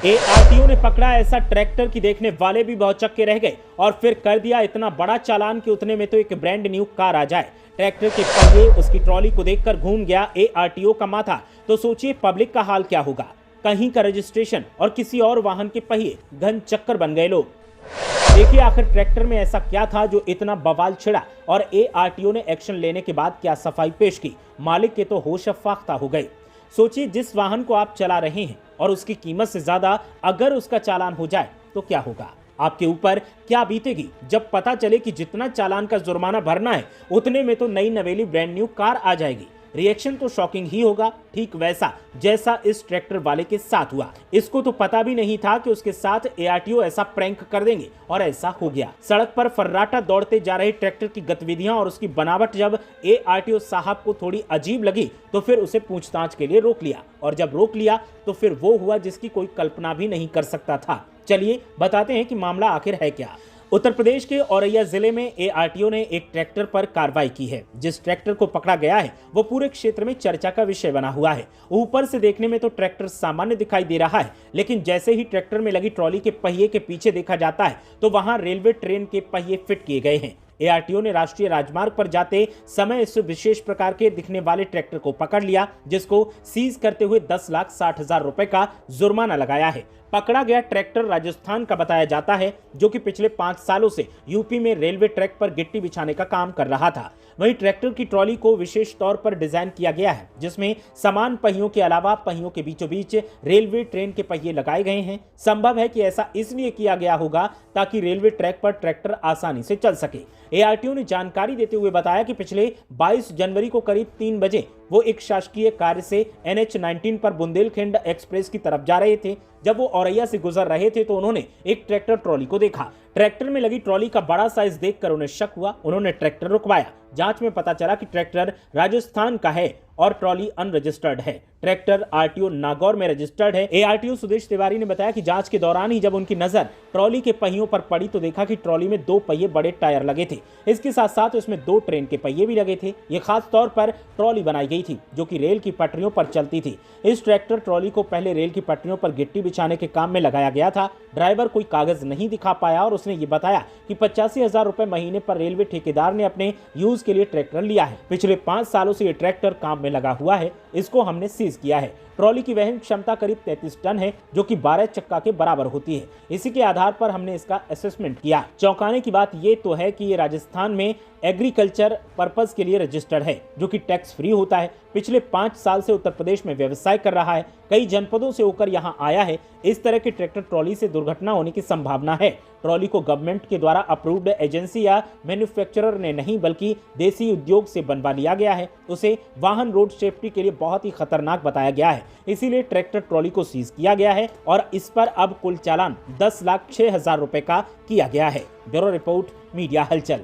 ARTO ने पकड़ा ऐसा ट्रैक्टर कि देखने वाले भी बहुत चक्के रह गए और फिर कर दिया इतना बड़ा चालान कि उतने में तो एक ब्रांड न्यू कार आ जाए। ट्रैक्टर के पहिए उसकी ट्रॉली को देखकर घूम गया एआरटीओ का माथा। तो सोचिए पब्लिक का हाल क्या होगा। कहीं का रजिस्ट्रेशन और किसी और वाहन के पहिए घन चक्कर बन गए लोग। देखिए आखिर ट्रैक्टर में ऐसा क्या था जो इतना बवाल छिड़ा और एआरटीओ ने एक्शन लेने के बाद क्या सफाई पेश की। मालिक के तो होश फाख्ता हो गए। सोचिए जिस वाहन को आप चला रहे हैं और उसकी कीमत से ज्यादा अगर उसका चालान हो जाए तो क्या होगा। आपके ऊपर क्या बीतेगी जब पता चले कि जितना चालान का जुर्माना भरना है उतने में तो नई नवेली ब्रांड न्यू कार आ जाएगी। रिएक्शन तो शॉकिंग ही होगा, ठीक वैसा जैसा इस ट्रैक्टर वाले के साथ हुआ। इसको तो पता भी नहीं था कि उसके साथ एआरटीओ ऐसा प्रैंक कर देंगे और ऐसा हो गया। सड़क पर फर्राटा दौड़ते जा रहे ट्रैक्टर की गतिविधियां और उसकी बनावट जब एआरटीओ साहब को थोड़ी अजीब लगी तो फिर उसे पूछताछ के लिए रोक लिया और जब रोक लिया तो फिर वो हुआ जिसकी कोई कल्पना भी नहीं कर सकता था। चलिए बताते हैं कि मामला आखिर है क्या। उत्तर प्रदेश के औरैया जिले में एआरटीओ ने एक ट्रैक्टर पर कार्रवाई की है। जिस ट्रैक्टर को पकड़ा गया है वो पूरे क्षेत्र में चर्चा का विषय बना हुआ है। ऊपर से देखने में तो ट्रैक्टर सामान्य दिखाई दे रहा है, लेकिन जैसे ही ट्रैक्टर में लगी ट्रॉली के पहिए के पीछे देखा जाता है तो वहां रेलवे ट्रेन के पहिए फिट किए गए हैं। एआरटीओ ने राष्ट्रीय राजमार्ग पर जाते समय इस विशेष प्रकार के दिखने वाले ट्रैक्टर को पकड़ लिया, जिसको सीज करते हुए 10,60,000 रुपए का जुर्माना लगाया है। पकड़ा गया ट्रैक्टर राजस्थान का बताया जाता है, जो कि पिछले 5 सालों से यूपी में रेलवे ट्रैक पर गिट्टी बिछाने का काम कर रहा था। वहीं ट्रैक्टर की ट्रॉली को विशेष तौर पर डिजाइन किया गया है, जिसमें समान पहियों के अलावा पहियों के बीचों बीच रेलवे ट्रेन के पहिए लगाए गए हैं। संभव है कि ऐसा इसलिए किया गया होगा ताकि रेलवे ट्रैक पर ट्रैक्टर आसानी से चल सके। एआरटीओ ने जानकारी देते हुए बताया कि पिछले 22 जनवरी को करीब 3 बजे वो एक शासकीय कार्य से NH-19 पर बुंदेलखंड एक्सप्रेस की तरफ जा रहे थे। जब वो औरैया से गुजर रहे थे तो उन्होंने एक ट्रैक्टर ट्रॉली को देखा। ट्रैक्टर में लगी ट्रॉली का बड़ा साइज देखकर उन्हें शक हुआ। उन्होंने ट्रैक्टर रुकवाया। जांच में पता चला कि ट्रैक्टर राजस्थान का है और ट्रॉली अनरजिस्टर्ड है। ट्रैक्टर आरटीओ नागौर में रजिस्टर्ड है। एआरटीओ सुदेश तिवारी ने बताया कि जांच के दौरान ही जब उनकी नजर ट्रॉली के पहियों पर पड़ी तो देखा कि ट्रॉली में 2 पहिए बड़े टायर लगे थे। इसके साथ साथ उसमें 2 ट्रेन के पहिए भी लगे थे। ये खास तौर पर ट्रॉली बनाई गई थी जो कि रेल की पटरियों पर चलती थी। इस ट्रैक्टर ट्रॉली को पहले रेल की पटरियों पर गिट्टी बिछाने के काम में लगाया गया था। ड्राइवर कोई कागज नहीं दिखा पाया और उसने ये बताया कि 85,000 रुपए महीने पर रेलवे ठेकेदार ने अपने यूज के लिए ट्रैक्टर लिया है। पिछले 5 सालों से ये ट्रैक्टर काम में लगा हुआ है। इसको हमने सीज किया है। ट्रॉली की वहन क्षमता करीब 33 टन है, जो कि 12 चक्का के बराबर होती है। इसी के आधार पर हमने इसका असेसमेंट किया। चौंकाने की बात यह तो है कि ये राजस्थान में एग्रीकल्चर पर्पस के लिए रजिस्टर्ड है, जो कि टैक्स फ्री होता है। पिछले 5 साल से उत्तर प्रदेश में व्यवसाय कर रहा है। कई जनपदों से होकर यहां आया है। इस तरह के ट्रैक्टर ट्रॉली से दुर्घटना होने की संभावना है। ट्रॉली को गवर्नमेंट के द्वारा अप्रूव्ड एजेंसी या मैन्युफैक्चरर ने नहीं बल्कि देसी उद्योग से बनवा लिया गया है। उसे वाहन रोड सेफ्टी के लिए बहुत ही खतरनाक बताया गया है। इसीलिए ट्रैक्टर ट्रॉली को सीज किया गया है और इस पर अब कुल चालान 10,06,000 रुपए का किया गया है। ब्यूरो रिपोर्ट, मीडिया हलचल।